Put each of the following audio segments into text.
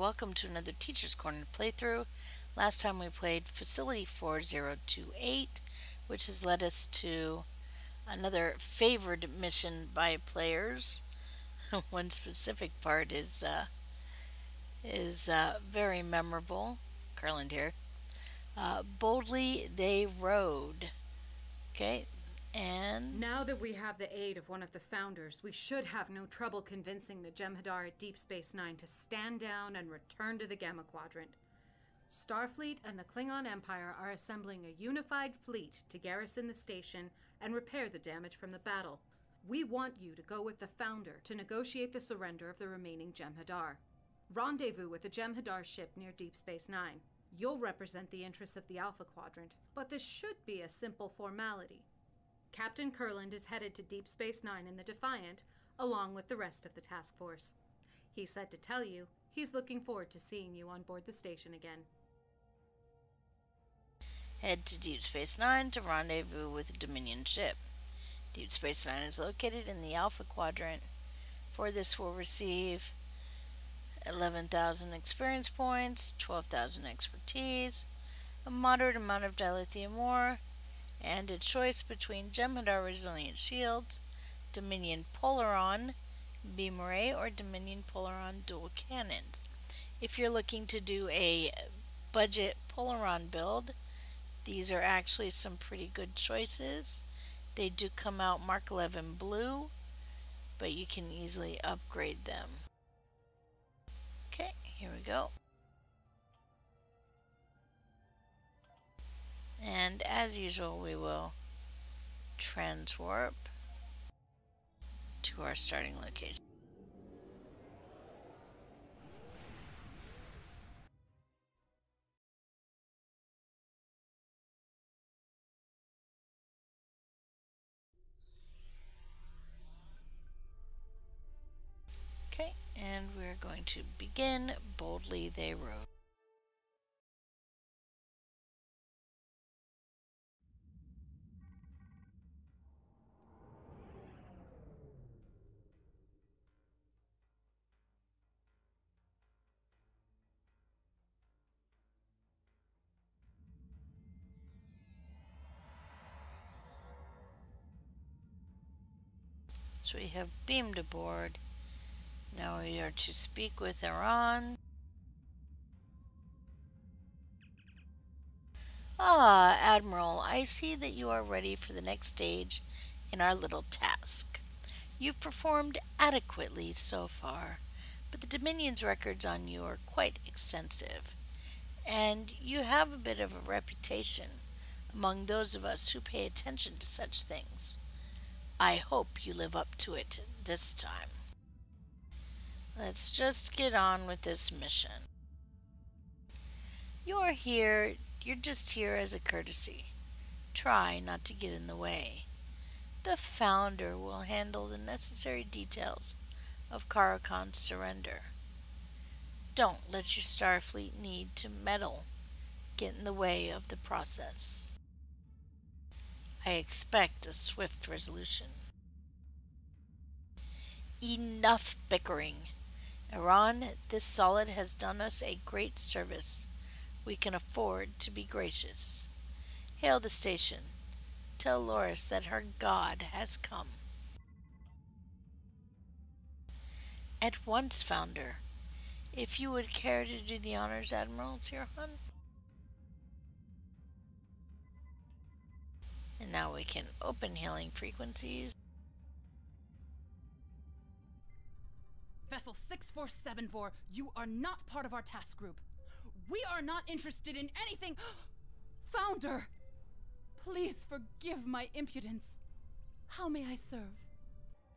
welcome to another Teacher's Corner playthrough. Last time we played Facility 4028, which has led us to another favored mission by players. One specific part is very memorable. Curland here. Boldly they rode. Okay, and now that we have the aid of one of the founders, we should have no trouble convincing the Jem'Hadar at Deep Space Nine to stand down and return to the Gamma Quadrant. Starfleet and the Klingon Empire are assembling a unified fleet to garrison the station and repair the damage from the battle. We want you to go with the founder to negotiate the surrender of the remaining Jem'Hadar. Rendezvous with the Jem'Hadar ship near Deep Space Nine. You'll represent the interests of the Alpha Quadrant, but this should be a simple formality. Captain Kurland is headed to Deep Space Nine in the Defiant, along with the rest of the task force. He said to tell you he's looking forward to seeing you on board the station again. Head to Deep Space Nine to rendezvous with a Dominion ship. Deep Space Nine is located in the Alpha Quadrant. For this, we'll receive 11,000 experience points, 12,000 expertise, a moderate amount of dilithium ore, and a choice between Jem'Hadar Resilient Shields, Dominion Polaron Beam Array, or Dominion Polaron Dual Cannons. If you're looking to do a budget Polaron build, these are actually some pretty good choices. They do come out Mark 11 blue, but you can easily upgrade them. Okay, here we go. And as usual, we will transwarp to our starting location. Okay, and we're going to begin Boldly They Rode. So we have beamed aboard. Now we are to speak with Iran. Ah, Admiral, I see that you are ready for the next stage in our little task. You've performed adequately so far, but the Dominion's records on you are quite extensive, and you have a bit of a reputation among those of us who pay attention to such things. I hope you live up to it this time. Let's just get on with this mission. You're just here as a courtesy. Try not to get in the way. The founder will handle the necessary details of Karakan's surrender. Don't let your Starfleet need to meddle get in the way of the process. I expect a swift resolution. Enough bickering. Iran, this solid has done us a great service. We can afford to be gracious. Hail the station. Tell Loris that her god has come. At once, Founder. If you would care to do the honors, Admiral Tirhan. And now we can open hailing frequencies. Vessel 6474, you are not part of our task group. We are not interested in anything. Founder, please forgive my impudence. How may I serve?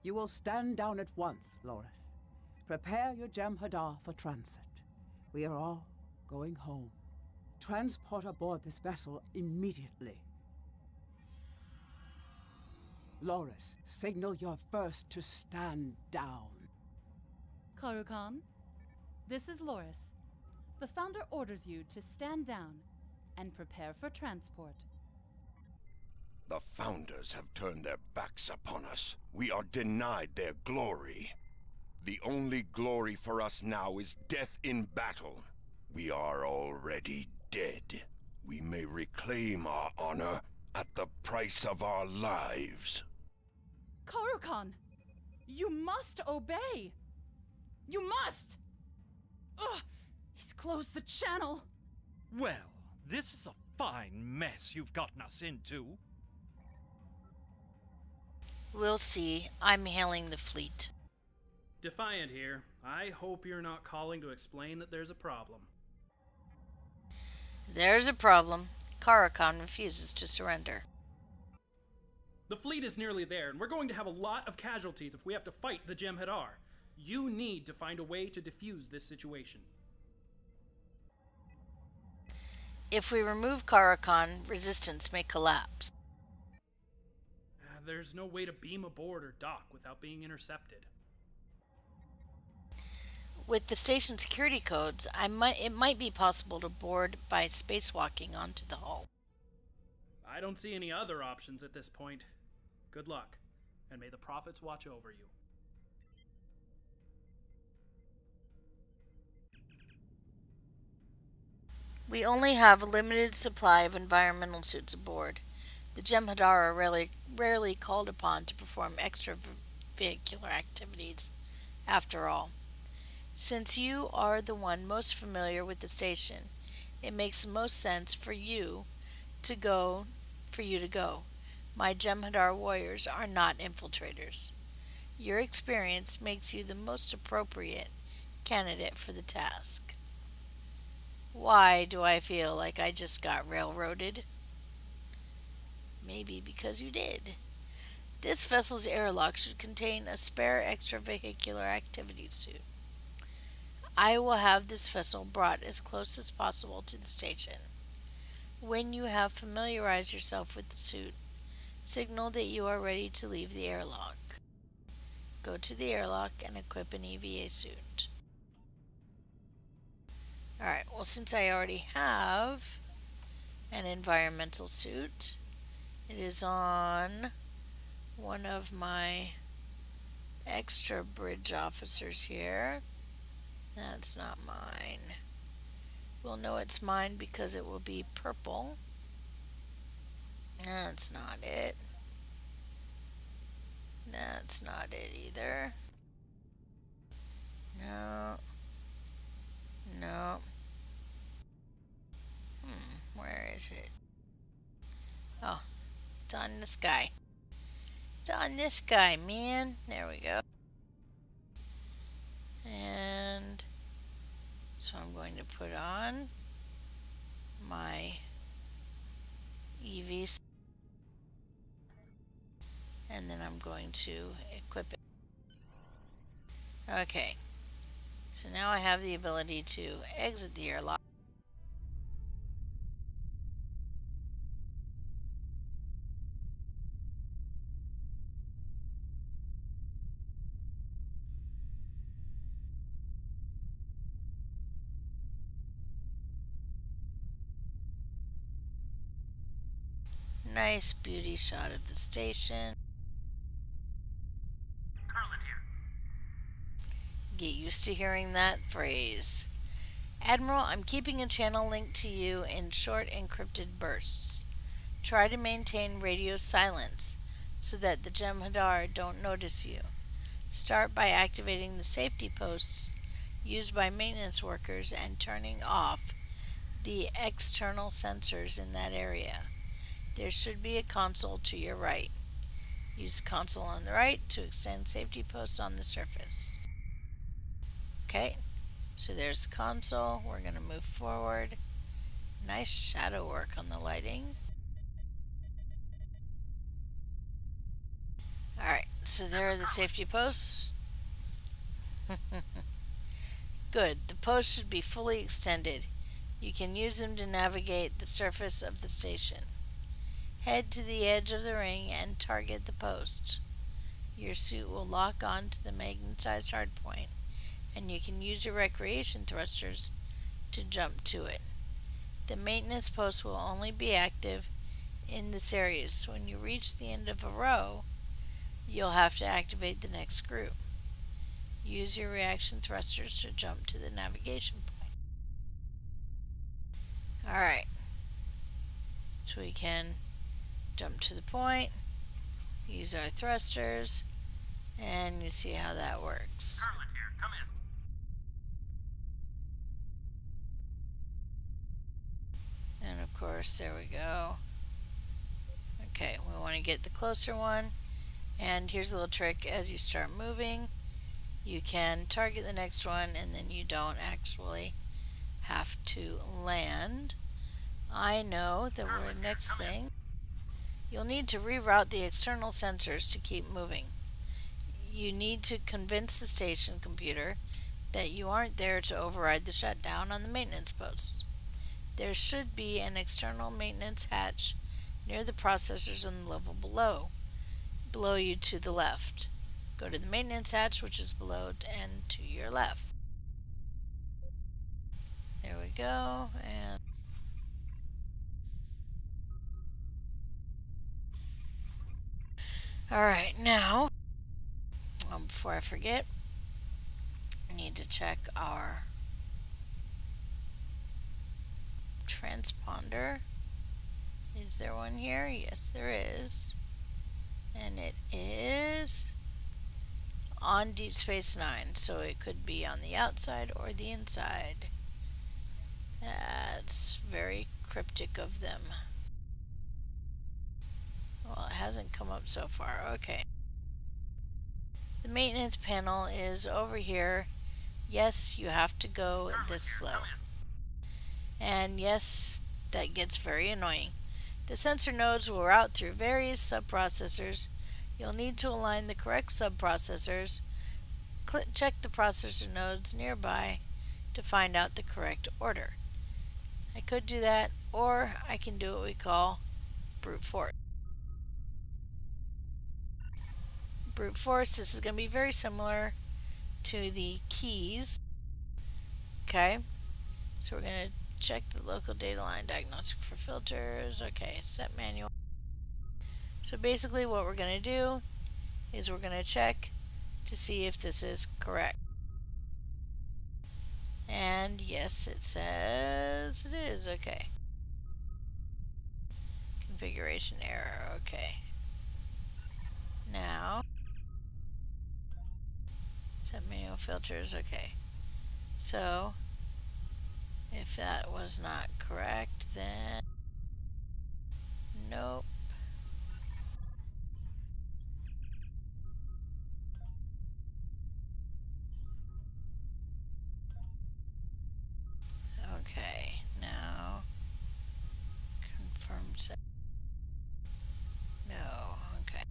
You will stand down at once, Loris. Prepare your Jem'Hadar for transit. We are all going home. Transport aboard this vessel immediately. Loris, signal your first to stand down. Karukan, this is Loris. The Founder orders you to stand down and prepare for transport. The Founders have turned their backs upon us. We are denied their glory. The only glory for us now is death in battle. We are already dead. We may reclaim our honor at the price of our lives. Karukan, you must obey. You must! Ugh, he's closed the channel. Well, this is a fine mess you've gotten us into. We'll see. I'm hailing the fleet. Defiant here. I hope you're not calling to explain that there's a problem. There's a problem. Karukan refuses to surrender. The fleet is nearly there, and we're going to have a lot of casualties if we have to fight the Jem'Hadar. You need to find a way to defuse this situation. If we remove Karukan, resistance may collapse. There's no way to beam aboard or dock without being intercepted. With the station security codes, it might be possible to board by spacewalking onto the hull. I don't see any other options at this point. Good luck, and may the prophets watch over you. We only have a limited supply of environmental suits aboard. The Jem'Hadar are rarely called upon to perform extravehicular activities, after all. Since you are the one most familiar with the station, it makes the most sense for you to go. My Jem'Hadar warriors are not infiltrators. Your experience makes you the most appropriate candidate for the task. Why do I feel like I just got railroaded? Maybe because you did. This vessel's airlock should contain a spare extravehicular activity suit. I will have this vessel brought as close as possible to the station. When you have familiarized yourself with the suit, signal that you are ready to leave the airlock. Go to the airlock and equip an EVA suit. Alright, well, since I already have an environmental suit, it is on one of my extra bridge officers here. That's not mine. We'll know it's mine because it will be purple. That's not it. That's not it either. No. No. Where is it? Oh, it's on this guy. It's on this guy, man. There we go. And so I'm going to put on my EV, and then I'm going to equip it. Okay, so now I have the ability to exit the airlock. Nice beauty shot of the station. Get used to hearing that phrase. Admiral, I'm keeping a channel link to you in short encrypted bursts. Try to maintain radio silence so that the Jem'Hadar don't notice you. Start by activating the safety posts used by maintenance workers and turning off the external sensors in that area. There should be a console to your right. Use the console on the right to extend safety posts on the surface. Okay, so there's the console. We're going to move forward. Nice shadow work on the lighting. Alright, so there are the safety posts. Good, the posts should be fully extended. You can use them to navigate the surface of the station. Head to the edge of the ring and target the post. Your suit will lock on to the magnetized hardpoint, and you can use your recreation thrusters to jump to it. The maintenance post will only be active in this area, so when you reach the end of a row, you'll have to activate the next group. use your reaction thrusters to jump to the navigation point. Alright, so we can jump to the point, use our thrusters, and you see how that works. Garland here, come in. And of course, there we go. Okay, we want to get the closer one. And here's a little trick. As you start moving, you can target the next one and then you don't actually have to land. I know that we're next thing. You'll need to reroute the external sensors to keep moving. You need to convince the station computer that you aren't there to override the shutdown on the maintenance posts. There should be an external maintenance hatch near the processors on the level below you to the left. Go to the maintenance hatch, which is below and to your left. There we go, and alright, now, before I forget, I need to check our transponder. Is there one here? Yes, there is. And it is on Deep Space Nine, so it could be on the outside or the inside. That's very cryptic of them. Well, it hasn't come up so far. Okay. The maintenance panel is over here. Yes, you have to go this slow. And yes, that gets very annoying. The sensor nodes will route through various subprocessors. You'll need to align the correct subprocessors. Check the processor nodes nearby to find out the correct order. I could do that, or I can do what we call brute force. Brute force, this is going to be very similar to the keys. Okay, so we're going to check the local data line diagnostic for filters. Okay, set manual. So basically what we're going to do is we're going to check to see if this is correct. And yes, it says it is. Okay. Configuration error. Okay. Now, set manual filters. Okay. So, if that was not correct, then nope. Okay, now confirm set. No, okay.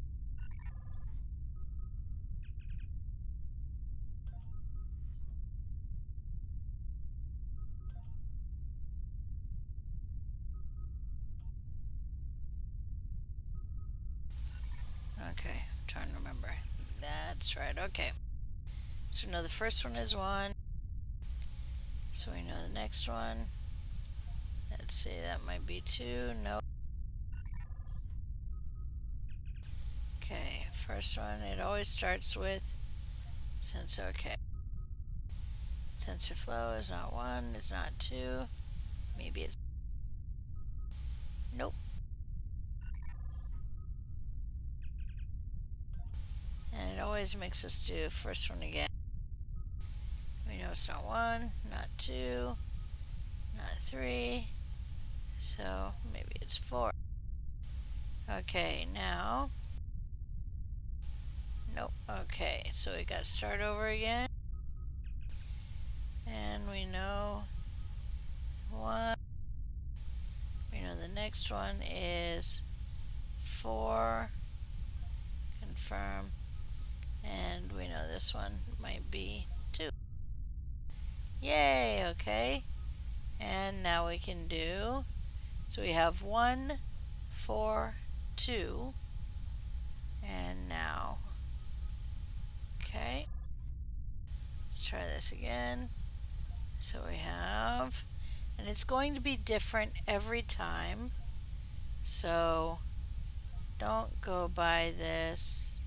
Okay, I'm trying to remember. That's right, okay. So we know the first one is 1. So we know the next one. Let's see, that might be 2. Nope. Okay, first one, it always starts with sensor. Okay. Sensor flow is not 1, it's not 2. Maybe it's... Nope. And it always makes us do first one again. We know it's not 1, not 2, not 3, so maybe it's 4. Okay, now, nope, okay, so we got to start over again, and we know 1, we know the next one is 4, confirm, and we know this one might be 2. Yay, okay. And now we can do, so we have 1, 4, 2, and now, okay. Let's try this again. So we have, and it's going to be different every time, so don't go by this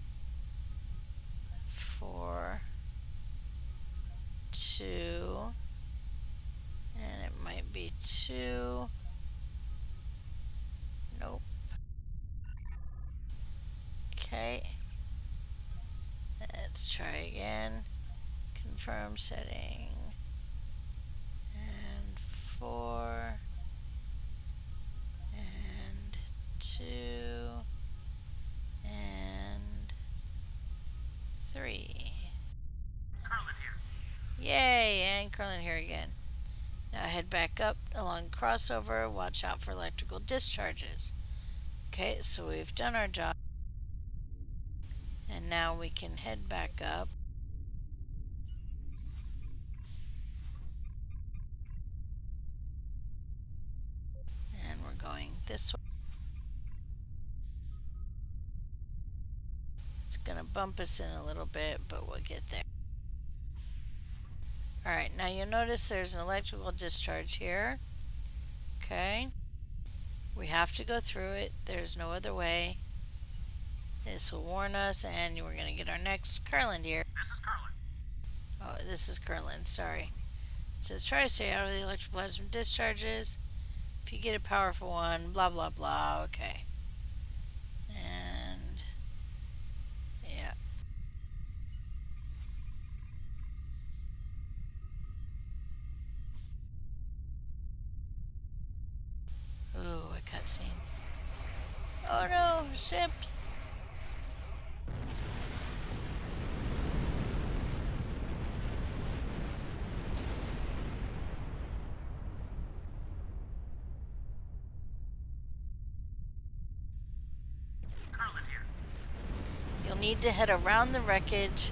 4, 2, and it might be 2. Nope. Okay. Let's try again. Confirm setting. And 4. And 2. And 3. Yay! And Curlin here again. Now head back up along the crossover. Watch out for electrical discharges. Okay, so we've done our job. And now we can head back up. And we're going this way. It's gonna bump us in a little bit, but we'll get there. Alright, now you'll notice there's an electrical discharge here. Okay. We have to go through it. There's no other way. This will warn us, and we're going to get our next Curlin here. Oh, this is Curlin, sorry. It says, try to stay out of the electroplasm discharges. If you get a powerful one, blah, blah, blah. Okay. And, yeah. Ooh, a cutscene. Oh no, ships! You'll need to head around the wreckage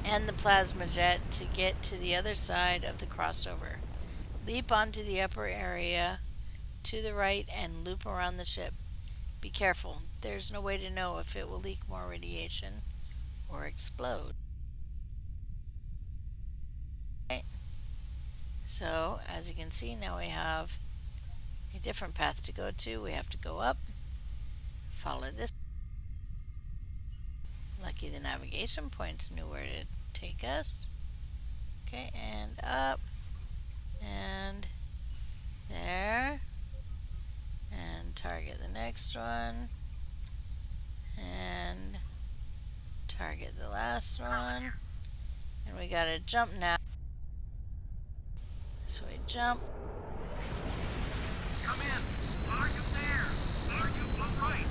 and the plasma jet to get to the other side of the crossover. Leap onto the upper area to the right and loop around the ship. Be careful. There's no way to know if it will leak more radiation or explode. Okay. So, as you can see, now we have a different path to go to. We have to go up, follow this. Lucky the navigation points knew where to take us. Okay, and up, and there, and target the next one, and target the last one, and we gotta jump now. So we jump. Come in. Are you there? Are you alright?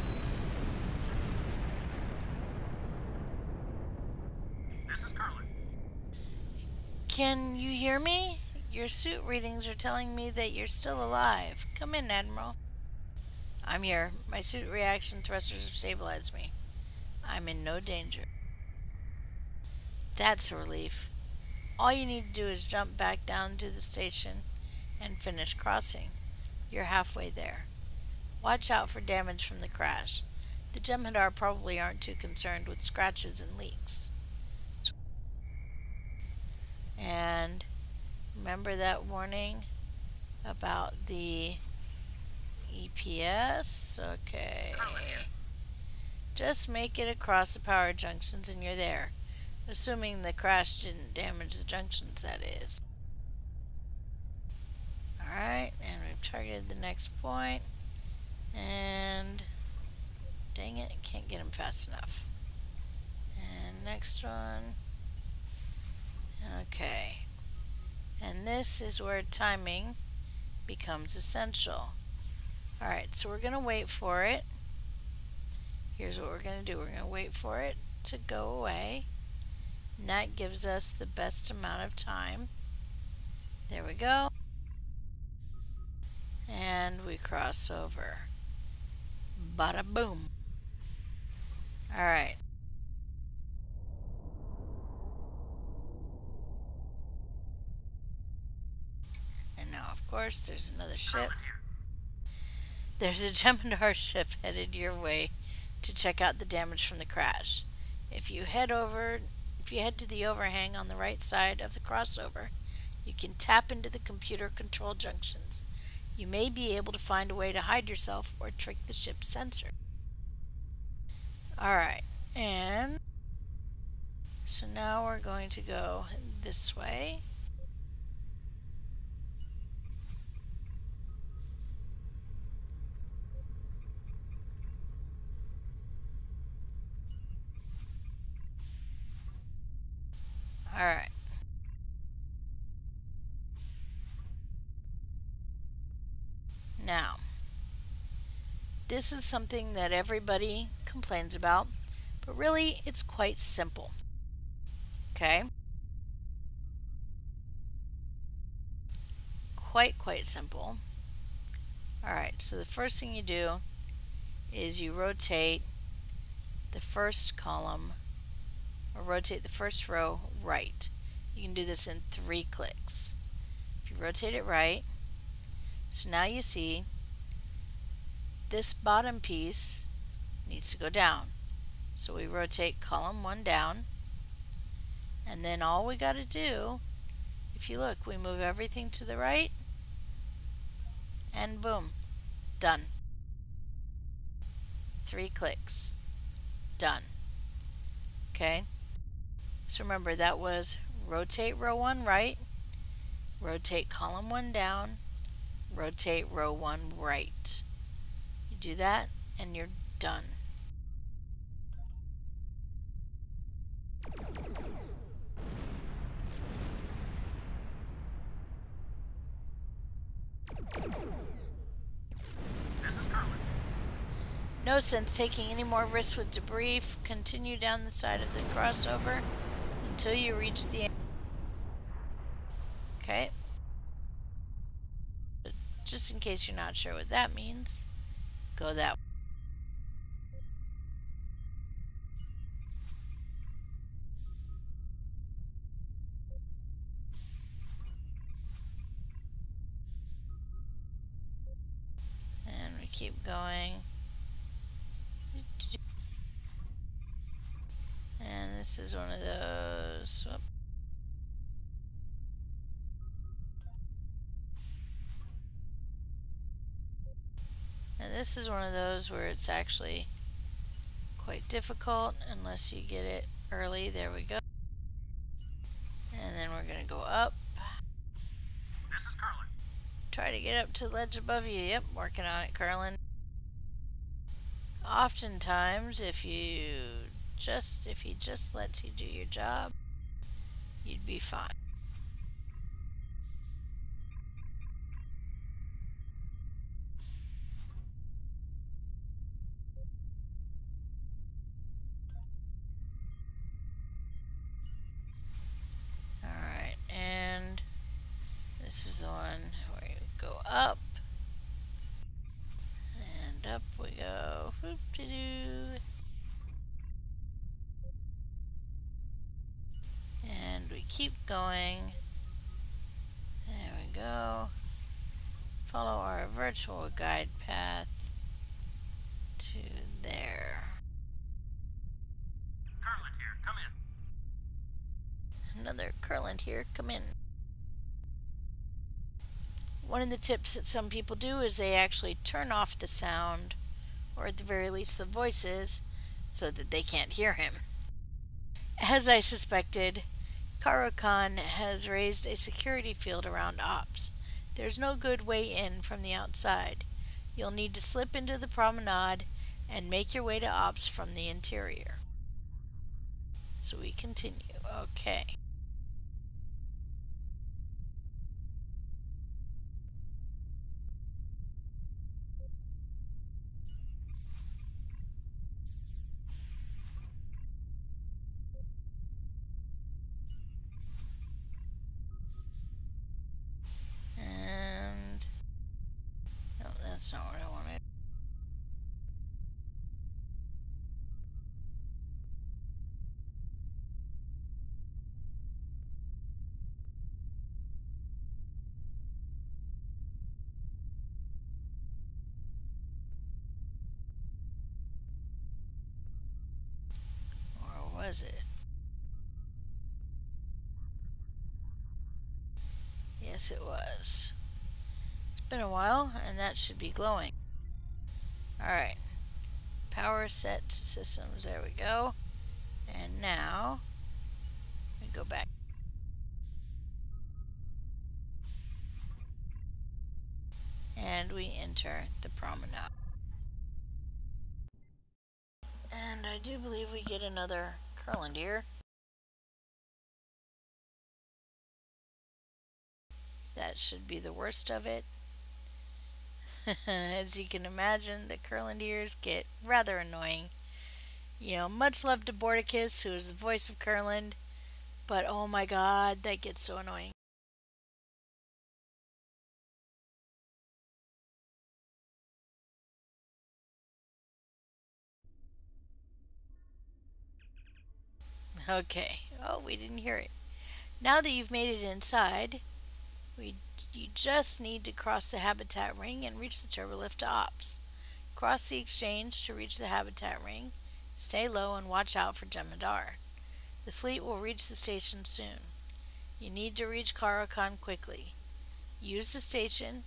This is Curlin. Can you hear me? Your suit readings are telling me that you're still alive. Come in, Admiral. I'm here. My suit reaction thrusters have stabilized me. I'm in no danger. That's a relief. All you need to do is jump back down to the station and finish crossing. You're halfway there. Watch out for damage from the crash. The Jem'Hadar probably aren't too concerned with scratches and leaks. And remember that warning about the EPS? Okay. Just make it across the power junctions and you're there. Assuming the crash didn't damage the junctions, that is. Alright, and we've targeted the next point. And dang it, can't get him fast enough. And next one. Okay. And this is where timing becomes essential. Alright, so we're going to wait for it. Here's what we're going to do. We're going to wait for it to go away. And that gives us the best amount of time. There we go. And we cross over. Bada boom. Alright. And now, of course, there's another ship. There's a Jem'Hadar ship headed your way to check out the damage from the crash. If you head to the overhang on the right side of the crossover, you can tap into the computer control junctions. You may be able to find a way to hide yourself or trick the ship's sensor. Alright, and so now we're going to go this way. Alright. Now, this is something that everybody complains about, but really it's quite simple. Okay? Quite simple. Alright, so the first thing you do is you rotate the first column, or rotate the first row right. You can do this in 3 clicks. If you rotate it right, so now you see this bottom piece needs to go down. So we rotate column 1 down, and then all we got to do, if you look, we move everything to the right, and boom, done. 3 clicks, done. Okay, so remember that was rotate row 1 right, rotate column 1 down, rotate row 1 right. You do that and you're done. No sense taking any more risks with debris. Continue down the side of the crossover until you reach the end. Okay. Just in case you're not sure what that means, go that way. And we keep going. And this is one of those. Whoop. And this is one of those where it's actually quite difficult unless you get it early. There we go. And then we're going to go up. This is Curlin. Try to get up to the ledge above you. Yep, working on it, Curlin. Oftentimes, if he just lets you do your job, you'd be fine. Alright, and this is the one where you go up, and up we go. Whoop-de-doo. And we keep going. There we go. Follow our virtual guide path to there. Curlin here, come in. Another Curland here, come in. One of the tips that some people do is they actually turn off the sound, or at the very least the voices, so that they can't hear him. As I suspected, Karo-Khan has raised a security field around Ops. There's no good way in from the outside. You'll need to slip into the promenade and make your way to Ops from the interior. So we continue. Okay. And no, that's not what I wanted. Or was it? Yes, it was. It's been a while, and that should be glowing. Alright. Power set to systems. There we go. And now, we go back. And we enter the promenade. And I do believe we get another Curland here. that should be the worst of it. As you can imagine, the Curland ears get rather annoying. You know, much love to Bordicus, who is the voice of Curland, but oh my god, that gets so annoying. Okay, oh, we didn't hear it. Now that you've made it inside, you just need to cross the habitat ring and reach the turbolift to ops. Cross the exchange to reach the habitat ring. Stay low and watch out for Jem'Hadar. The fleet will reach the station soon. You need to reach Karakan quickly. Use the station,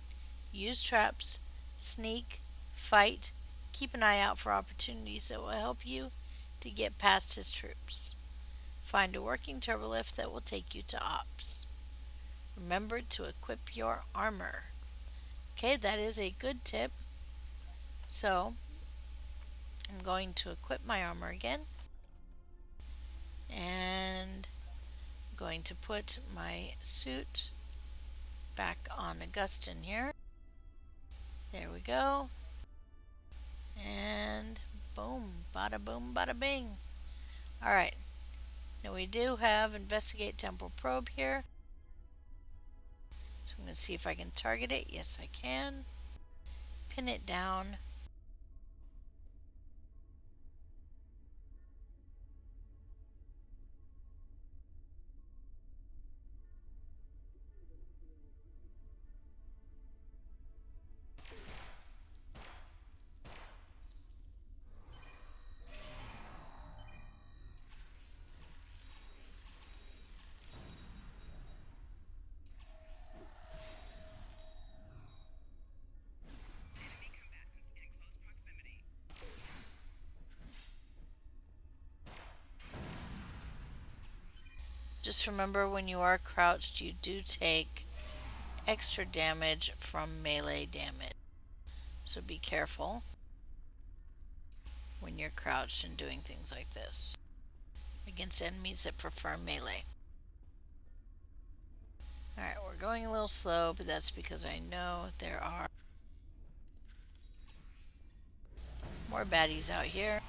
use traps, sneak, fight, keep an eye out for opportunities that will help you to get past his troops. Find a working turbolift that will take you to ops. Remember to equip your armor. Okay, that is a good tip. So, I'm going to equip my armor again. And I'm going to put my suit back on Augustin here. There we go. And boom, bada boom, bada bing. Alright. Now we do have Investigate Temporal Probe here. So I'm going to see if I can target it. Yes, I can. Pin it down. Just remember, when you are crouched, you do take extra damage from melee damage. So be careful when you're crouched and doing things like this against enemies that prefer melee. Alright, we're going a little slow, but that's because I know there are more baddies out here.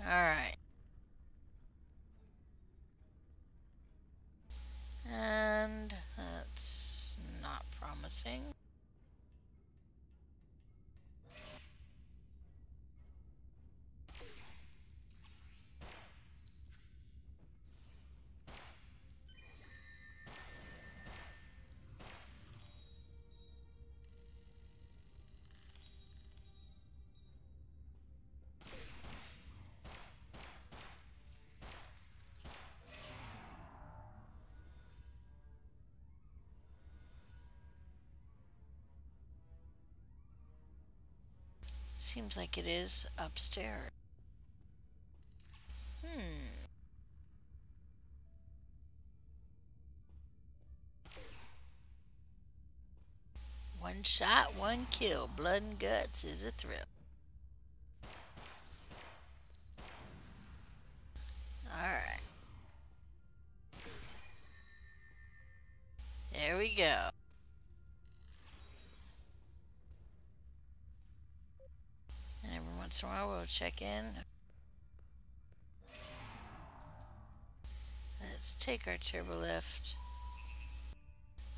Alright. And that's not promising. Seems like it is upstairs. One shot, one kill. Blood and guts is a thrill. Alright. There we go. And every once in a while we'll check in. Let's take our turbolift.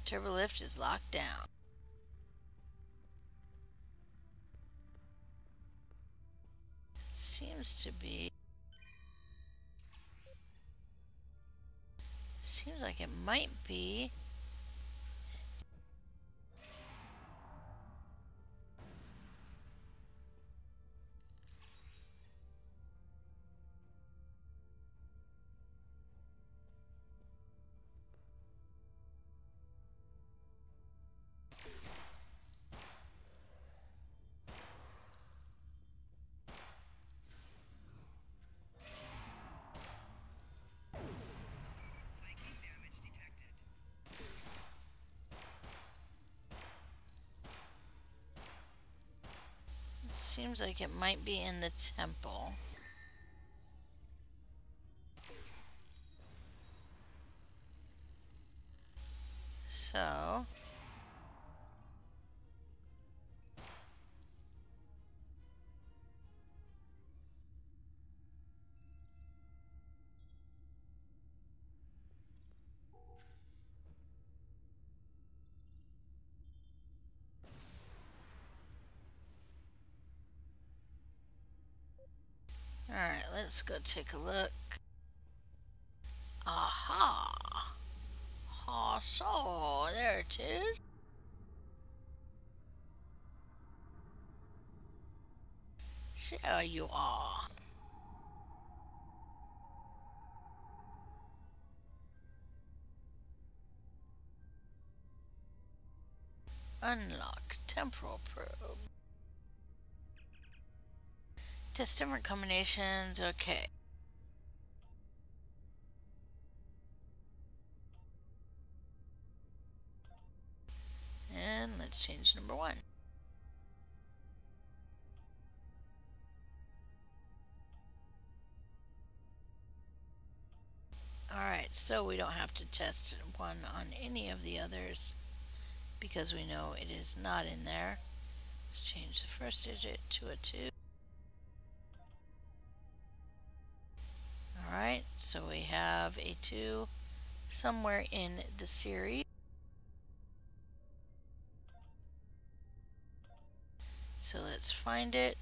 Turbolift is locked down. Seems to be. Seems like it might be. seems like it might be in the temple. So... Alright, let's go take a look. Aha! Oh, so there it is. There you are. Unlock temporal probe. Test different combinations. Okay. And let's change number 1. Alright, so we don't have to test one on any of the others because we know it is not in there. Let's change the first digit to a 2. Alright, so we have a 2 somewhere in the series. So let's find it.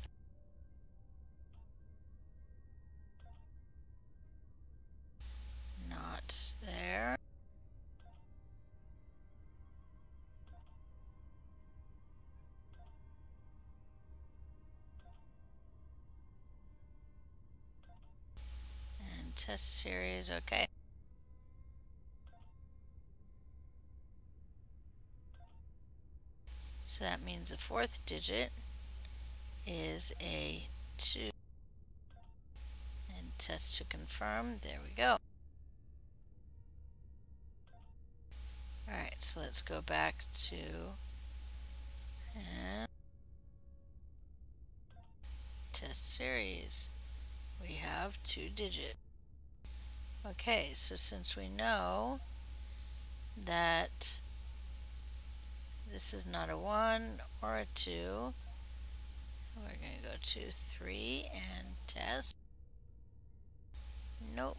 Not there. And test series, okay. So that means the 4th digit is a 2. And test to confirm. There we go. Alright, so let's go back to and test series. We have 2 digits. Okay, so since we know that this is not a 1 or a 2, we're going to go to 3 and test. Nope.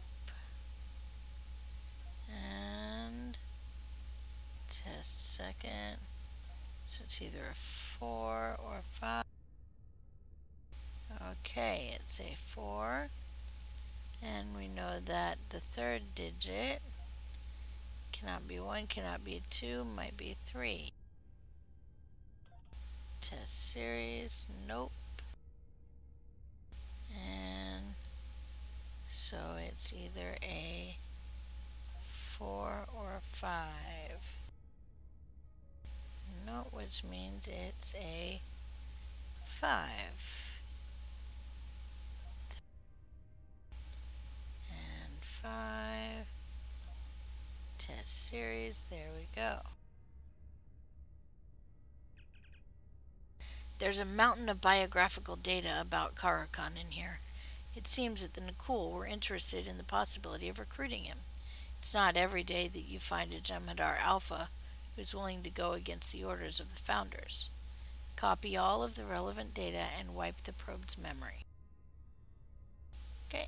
And test second. So it's either a 4 or a 5. Okay, it's a 4. And we know that the 3rd digit cannot be 1, cannot be 2, might be 3. Test series, nope. And so it's either a 4 or a 5. No, which means it's a 5. And 5. Test series, there we go. There's a mountain of biographical data about Karakan in here. It seems that the Nakul were interested in the possibility of recruiting him. It's not every day that you find a Jem'Hadar Alpha who's willing to go against the orders of the Founders. Copy all of the relevant data and wipe the probe's memory. Okay.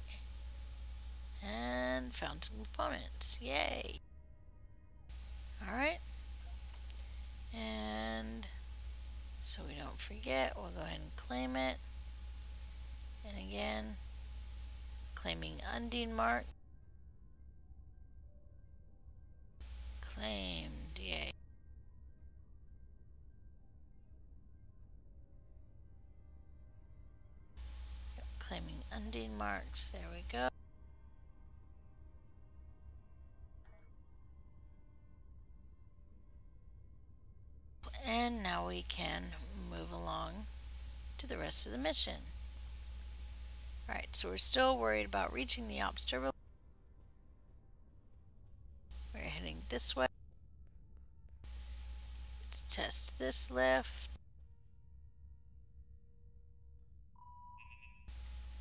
And found some components. Yay! Alright. And so we don't forget, we'll go ahead and claim it. And again, claiming Undine mark. Claimed, yay. Claiming Undine marks, there we go. And now we can move along to the rest of the mission. Alright, so we're still worried about reaching the ops turbo. We're heading this way. Let's test this lift.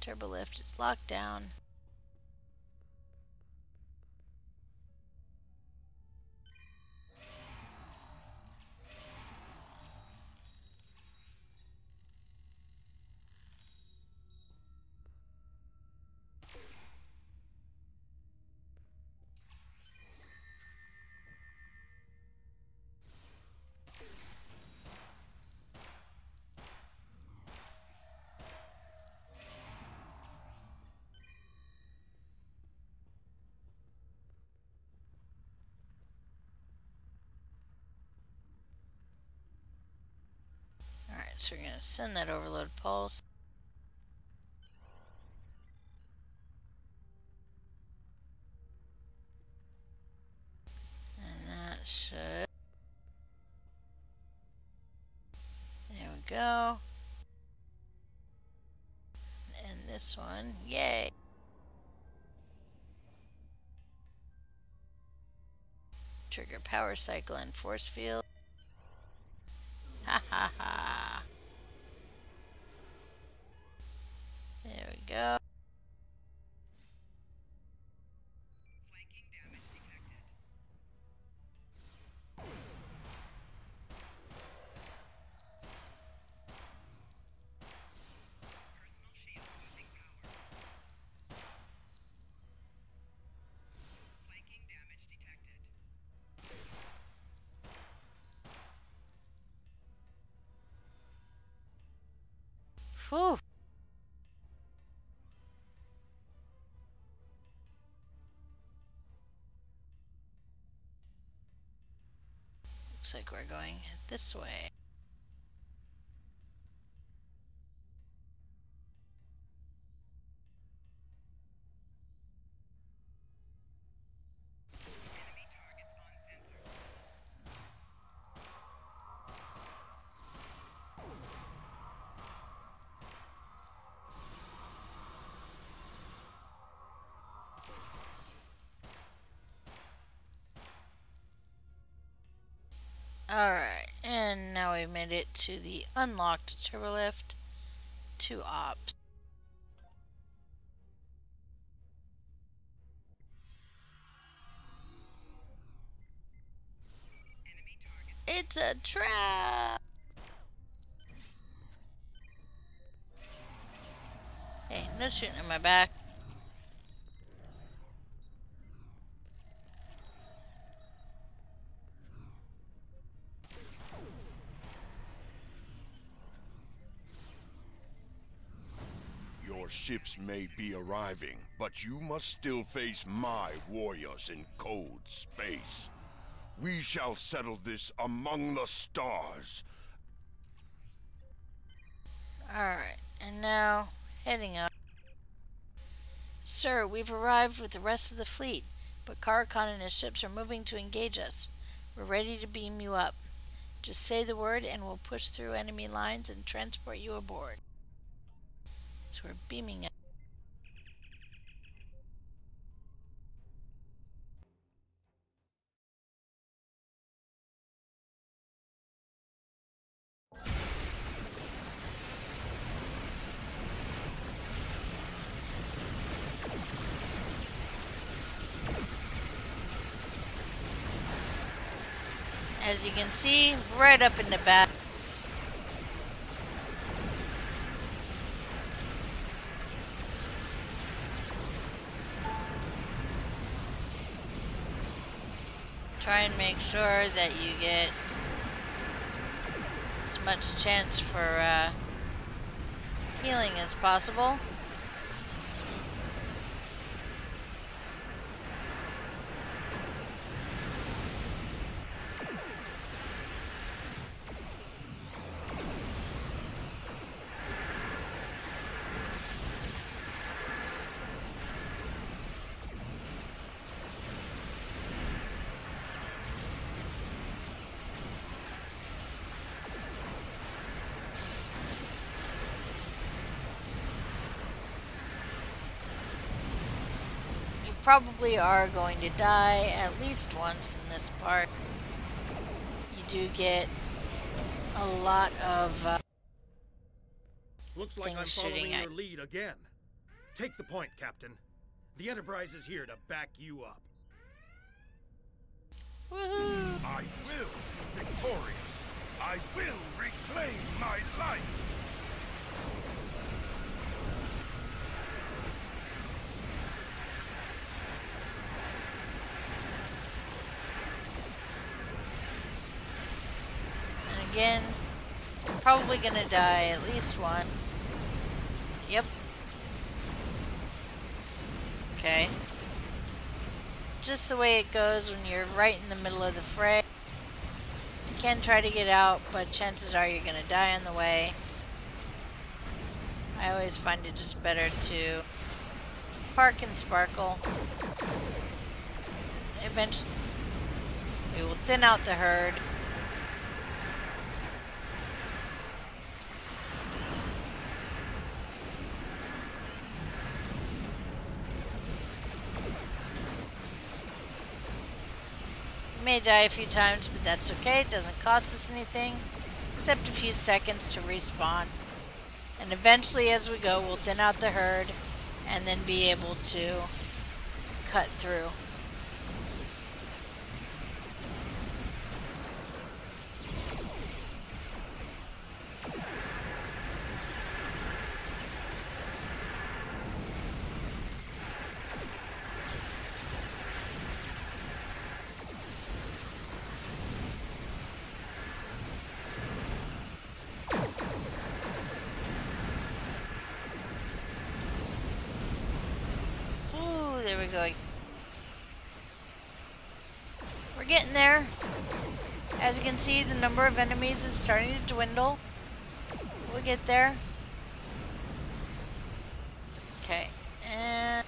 Turbo lift is locked down. Alright, so we're going to send that overload pulse. And that should... There we go. And this one, yay! Trigger power cycle and force field. Ha ha ha! There we go. Flanking damage detected. Personal shield losing power. Flanking damage detected. Whew! Looks like we're going this way. Enemy targets on sensor. Alright, and now we've made it to the unlocked turbo lift. 2 ops. Enemy targets. It's a trap! Hey, no shooting in my back. Your ships may be arriving, but you must still face my warriors in cold space. We shall settle this among the stars. Alright, and now, heading up. Sir, we've arrived with the rest of the fleet, but Karakhan and his ships are moving to engage us. We're ready to beam you up. Just say the word and we'll push through enemy lines and transport you aboard. So we're beaming up. As you can see, right up in the back. Try and make sure that you get as much chance for healing as possible. Probably are going to die at least once in this part. You do get a lot of Looks like I'm things following shooting at your lead again. Take the point, Captain. The Enterprise is here to back you up. Woohoo! I will be victorious. I will reclaim my life. And again, I'm probably gonna die at least one. Yep. Okay. Just the way it goes when you're right in the middle of the fray. You can try to get out, but chances are you're gonna die on the way. I always find it just better to park and sparkle. Eventually, we will thin out the herd. We may die a few times, but that's okay. It doesn't cost us anything, except a few seconds to respawn. And eventually, as we go, we'll thin out the herd and then be able to cut through. There we go. We're getting there. As you can see, the number of enemies is starting to dwindle. We'll get there. Okay. And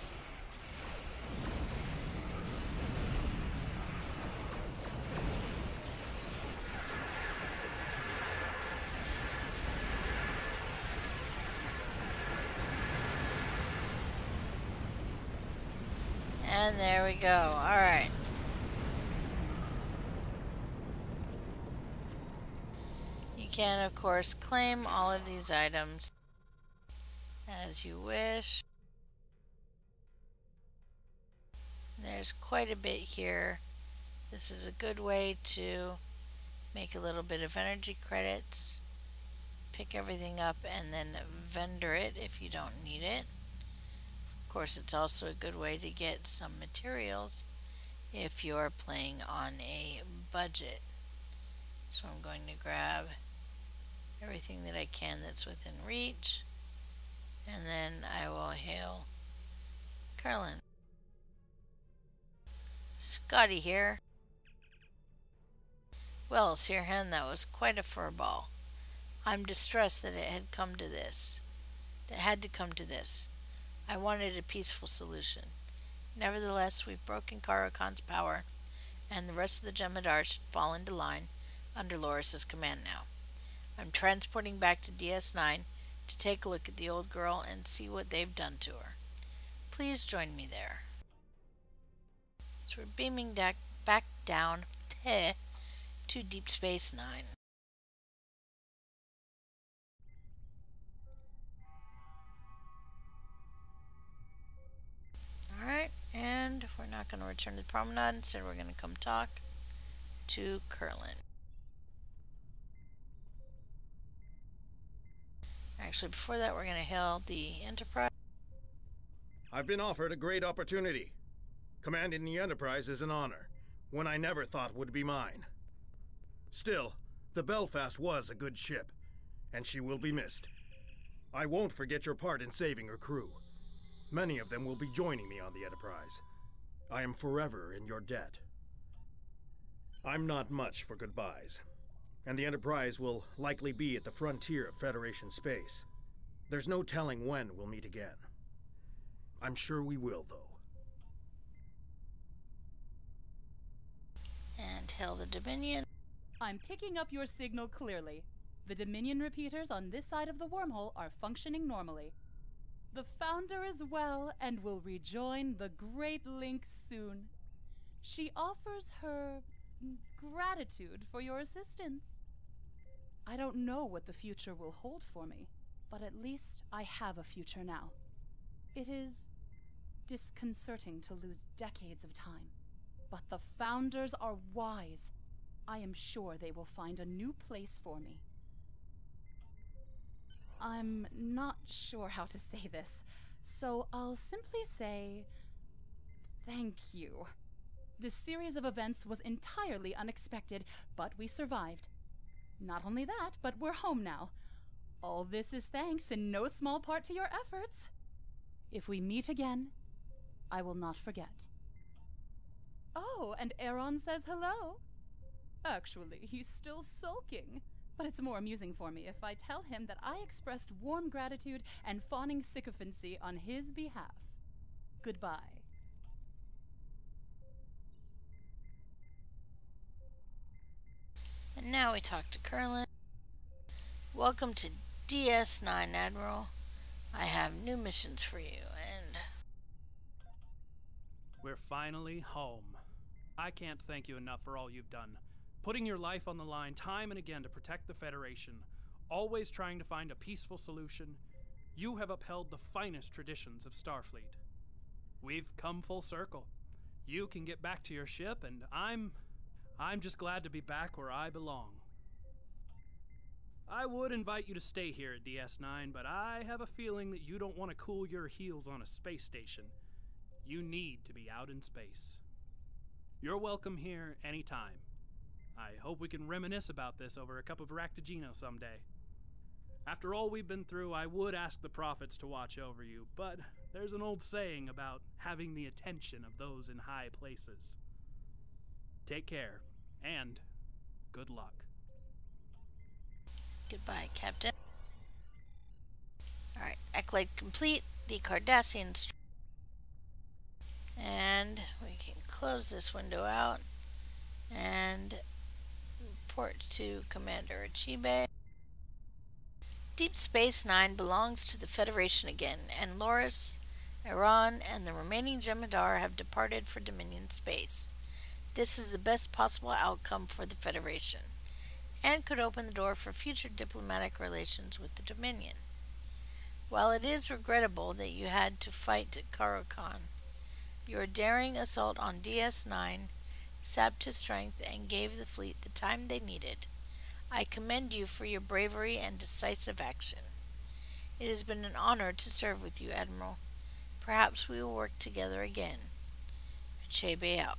And there we go. Alright. You can, of course, claim all of these items as you wish. There's quite a bit here. This is a good way to make a little bit of energy credits. Pick everything up and then vendor it if you don't need it. Of course, it's also a good way to get some materials if you're playing on a budget. So I'm going to grab everything that I can that's within reach, and then I will hail Carlin. Scotty here. Well, Sirhan, that was quite a furball. I'm distressed that it had come to this. That had to come to this. I wanted a peaceful solution. Nevertheless, we've broken Karakan's power, and the rest of the Jem'Hadar should fall into line under Loris's command now. I'm transporting back to DS9 to take a look at the old girl and see what they've done to her. Please join me there. So we're beaming back down to Deep Space Nine. Alright, and we're not going to return to the promenade. Instead, we're going to come talk to Curlin. Actually, before that, we're going to hail the Enterprise. I've been offered a great opportunity. Commanding the Enterprise is an honor, one I never thought would be mine. Still, the Belfast was a good ship, and she will be missed. I won't forget your part in saving her crew. Many of them will be joining me on the Enterprise. I am forever in your debt. I'm not much for goodbyes, and the Enterprise will likely be at the frontier of Federation space. There's no telling when we'll meet again. I'm sure we will, though. And hail the Dominion. I'm picking up your signal clearly. The Dominion repeaters on this side of the wormhole are functioning normally. The Founder is well and will rejoin the Great Link soon. She offers her gratitude for your assistance. I don't know what the future will hold for me, but at least I have a future now. It is disconcerting to lose decades of time, but the Founders are wise. I am sure they will find a new place for me. I'm not sure how to say this, so I'll simply say thank you. This series of events was entirely unexpected, but we survived. Not only that, but we're home now. All this is thanks in no small part to your efforts. If we meet again, I will not forget. Oh, and Aaron says hello. Actually, he's still sulking. But it's more amusing for me if I tell him that I expressed warm gratitude and fawning sycophancy on his behalf. Goodbye. And now we talk to Curlin. Welcome to DS9, Admiral. I have new missions for you, and... We're finally home. I can't thank you enough for all you've done. Putting your life on the line time and again to protect the Federation, always trying to find a peaceful solution. You have upheld the finest traditions of Starfleet. We've come full circle. You can get back to your ship, and I'm just glad to be back where I belong. I would invite you to stay here at DS9, but I have a feeling that you don't want to cool your heels on a space station. You need to be out in space. You're welcome here anytime. I hope we can reminisce about this over a cup of Ractigino someday. After all we've been through, I would ask the prophets to watch over you, but there's an old saying about having the attention of those in high places. Take care, and good luck. Goodbye, Captain. Alright, accolade complete. The Cardassians. And we can close this window out. And report to Commander Achibe. Deep Space Nine belongs to the Federation again, and Loris, Iran, and the remaining Jem'Hadar have departed for Dominion space. This is the best possible outcome for the Federation, and could open the door for future diplomatic relations with the Dominion. While it is regrettable that you had to fight Karokan, your daring assault on DS9 sapped his strength and gave the fleet the time they needed. I commend you for your bravery and decisive action. It has been an honor to serve with you, Admiral. Perhaps we will work together again. Achebe out.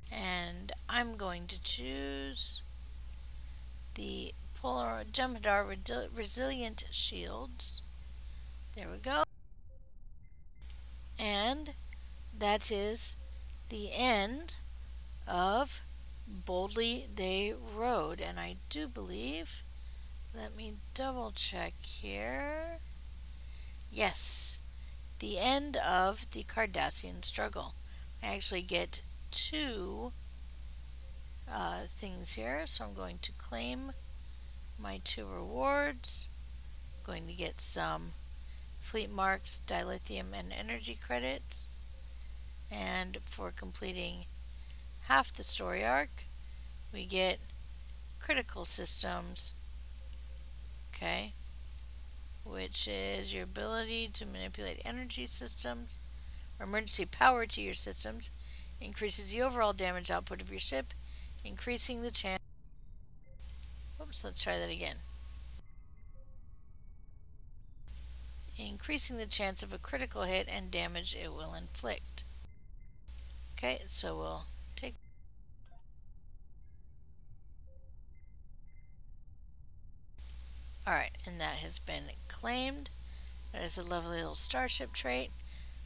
And I'm going to choose the Polar Jem'Hadar Resilient Shields. There we go. And that is the end of Boldly They Rode. And I do believe, let me double check here. Yes, the end of the Cardassian struggle. I actually get two things here, so I'm going to claim my 2 rewards. I'm going to get some fleet marks, dilithium, and energy credits. And for completing half the story arc, we get critical systems, okay, which is your ability to manipulate energy systems or emergency power to your systems, increases the overall damage output of your ship, increasing the chance. Oops, let's try that again. Increasing the chance of a critical hit and damage it will inflict. Okay, so we'll take. Alright, and that has been claimed. That is a lovely little starship trait.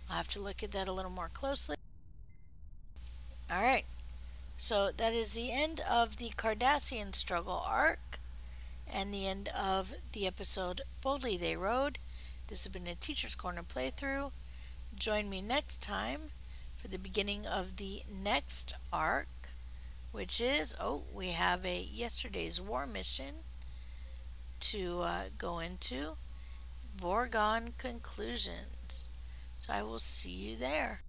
I'll have to look at that a little more closely. Alright, so that is the end of the Cardassian struggle arc and the end of the episode Boldly They Rode. This has been a Teacher's Corner playthrough. Join me next time for the beginning of the next arc, which is, we have a Yesterday's War mission to go into. Vorgon Conclusions. So I will see you there.